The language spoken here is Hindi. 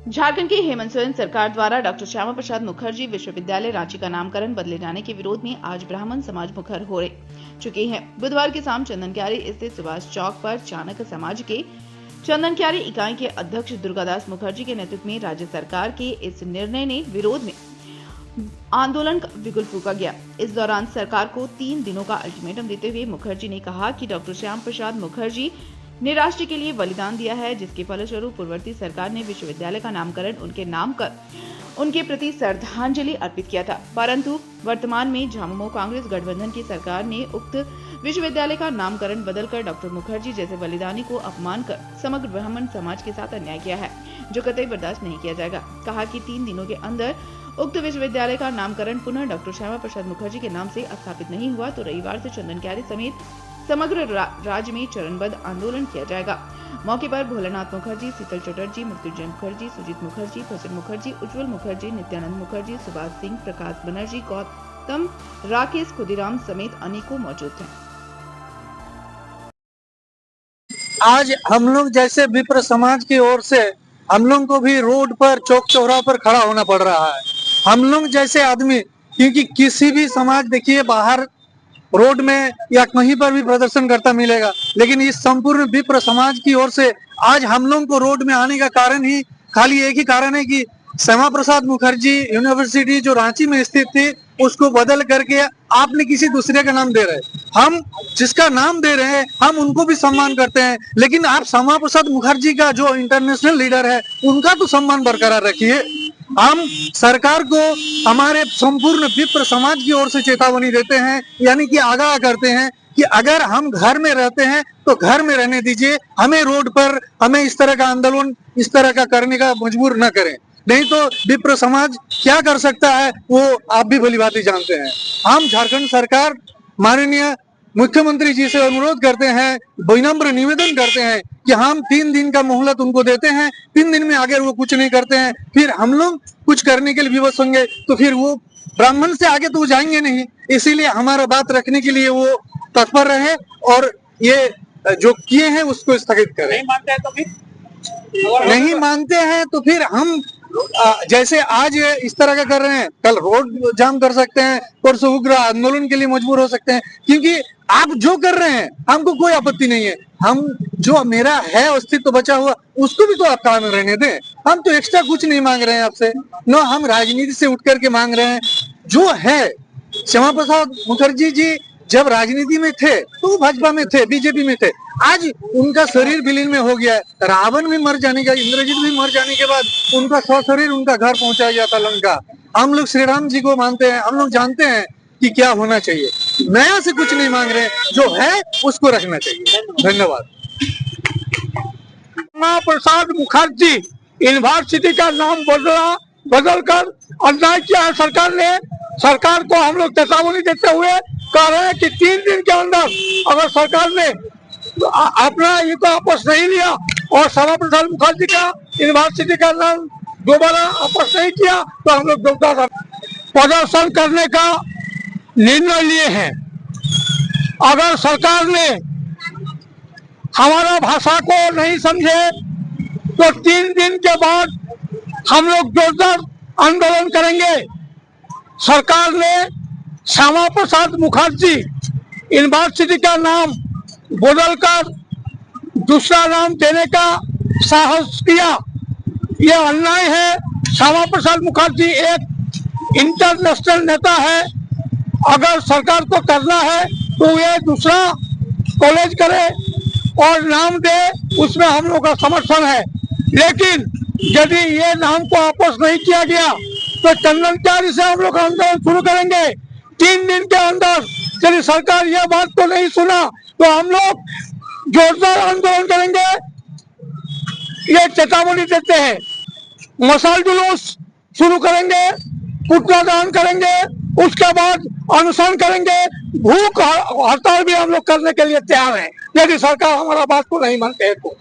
झारखंड की हेमंत सोरेन सरकार द्वारा डॉक्टर श्यामा प्रसाद मुखर्जी विश्वविद्यालय रांची का नामकरण बदले जाने के विरोध में आज ब्राह्मण समाज मुखर हो चुके हैं। बुधवार की शाम चंदनक्यारी स्थित सुभाष चौक पर चाणक्य समाज के चंदनक्यारी इकाई के अध्यक्ष दुर्गादास मुखर्जी के नेतृत्व में राज्य सरकार के इस निर्णय ने विरोध में आंदोलन का बिगुल फूंका गया। इस दौरान सरकार को 3 दिनों का अल्टीमेटम देते हुए मुखर्जी ने कहा कि डॉक्टर श्यामा प्रसाद मुखर्जी ने राष्ट्र के लिए बलिदान दिया है, जिसके फलस्वरूप पूर्ववर्ती सरकार ने विश्वविद्यालय का नामकरण उनके नाम कर उनके प्रति श्रद्धांजलि अर्पित किया था। परंतु वर्तमान में झामुमो कांग्रेस गठबंधन की सरकार ने उक्त विश्वविद्यालय का नामकरण बदलकर डॉक्टर मुखर्जी जैसे बलिदानी को अपमान कर समग्र ब्राह्मण समाज के साथ अन्याय किया है, जो कतई बर्दाश्त नहीं किया जाएगा। कहा कि 3 दिनों के अंदर उक्त विश्वविद्यालय का नामकरण पुनः डॉक्टर श्यामा प्रसाद मुखर्जी के नाम से स्थापित नहीं हुआ तो रविवार से चंदनक्यारी समेत समग्र राज्य में चरणबद्ध आंदोलन किया जाएगा। मौके पर भोलानाथ मुखर्जी, शीतल चटर्जी, मृत्युंजय मुखर्जी, सुजीत मुखर्जी, भजन मुखर्जी, उज्जवल मुखर्जी, नित्यानंद मुखर्जी, सुभाष सिंह, प्रकाश बनर्जी, गौतम, राकेश, खुदीराम समेत अनेकों मौजूद थे। आज हम लोग जैसे विप्र समाज की ओर से हम लोग को भी रोड पर चौक चौराहा पर खड़ा होना पड़ रहा है। हम लोग जैसे आदमी, क्योंकि किसी भी समाज देखिए बाहर रोड में या कहीं पर भी प्रदर्शन करता मिलेगा, लेकिन इस संपूर्ण विप्र समाज की ओर से आज हम लोग को रोड में आने का कारण ही खाली एक ही कारण है कि श्यामा प्रसाद मुखर्जी यूनिवर्सिटी जो रांची में स्थित थी उसको बदल करके आपने किसी दूसरे का नाम दे रहे हैं। हम जिसका नाम दे रहे हैं हम उनको भी सम्मान करते हैं, लेकिन आप श्यामा प्रसाद मुखर्जी का जो इंटरनेशनल लीडर है उनका तो सम्मान बरकरार रखिए। हम सरकार को हमारे संपूर्ण विप्र समाज की ओर से चेतावनी देते हैं, यानी कि आगाह करते हैं कि अगर हम घर में रहते हैं तो घर में रहने दीजिए, हमें रोड पर हमें इस तरह का आंदोलन इस तरह का करने का मजबूर न करें। नहीं तो विप्र समाज क्या कर सकता है वो आप भी भली भांति जानते हैं। हम झारखंड सरकार माननीय मुख्यमंत्री जी से अनुरोध करते हैं, विनम्र निवेदन करते हैं कि हम 3 दिन का मोहलत उनको देते हैं। 3 दिन में अगर वो कुछ नहीं करते हैं फिर हम लोग कुछ करने के लिए विवश होंगे, तो फिर वो ब्राह्मण से आगे तो वो जाएंगे नहीं। इसीलिए हमारा बात रखने के लिए वो तत्पर रहे और ये जो किए हैं उसको स्थगित करें। नहीं मानते हैं तो फिर नहीं मानते हैं तो फिर हम जैसे आज इस तरह का कर रहे हैं, कल रोड जाम कर सकते हैं, परसों उग्र आंदोलन के लिए मजबूर हो सकते हैं। क्योंकि आप जो कर रहे हैं हमको कोई आपत्ति नहीं है, हम जो मेरा है अस्तित्व बचा हुआ उसको भी तो आप काम रहने दें। हम तो एक्स्ट्रा कुछ नहीं मांग रहे हैं आपसे, न हम राजनीति से उठ करके मांग रहे हैं। जो है श्यामा प्रसाद मुखर्जी जी जब राजनीति में थे तो भाजपा में थे, बीजेपी में थे, आज उनका शरीर विलीन में हो गया है। रावण भी मर जाने का, इंद्रजीत भी मर जाने के बाद उनका शरीर उनका घर पहुंचाया गया था लंका। हम लोग श्री राम जी को मानते हैं, हम लोग जानते हैं कि क्या होना चाहिए। नया से कुछ नहीं मांग रहे, जो है उसको रखना चाहिए। धन्यवाद। श्यामा प्रसाद मुखर्जी यूनिवर्सिटी का नाम बदलकर अन्याय किया है सरकार ने। सरकार को हम लोग चेतावनी देते हुए कह रहे हैं कि 3 दिन के अंदर अगर सरकार ने अपना ये को वापस नहीं लिया और श्यामा प्रसाद मुखर्जी का यूनिवर्सिटी का नाम दोबारा वापस नहीं किया तो हम लोग जोरदार प्रदर्शन करने का निर्णय लिए हैं। अगर सरकार ने हमारा भाषा को नहीं समझे तो 3 दिन के बाद हम लोग जोरदार आंदोलन करेंगे। सरकार ने श्यामा प्रसाद मुखर्जी यूनिवर्सिटी का नाम बदलकर दूसरा नाम देने का साहस किया, यह अन्याय है। श्यामा प्रसाद मुखर्जी एक इंटरनेशनल नेता है। अगर सरकार को करना है तो ये दूसरा कॉलेज करे और नाम दे, उसमें हम लोग का समर्थन है। लेकिन यदि ये नाम को वापस नहीं किया गया तो चंदनक्यारी से हम लोग आंदोलन शुरू करेंगे। 3 दिन के अंदर यदि सरकार यह बात को नहीं सुना तो हम लोग जोरदार आंदोलन करेंगे, ये चेतावनी देते हैं। मशाल जुलूस शुरू करेंगे, पुतला दहन करेंगे, उसके बाद अनशन करेंगे, भूख हड़ताल भी हम लोग करने के लिए तैयार हैं यदि सरकार हमारा बात को नहीं मानते है तो।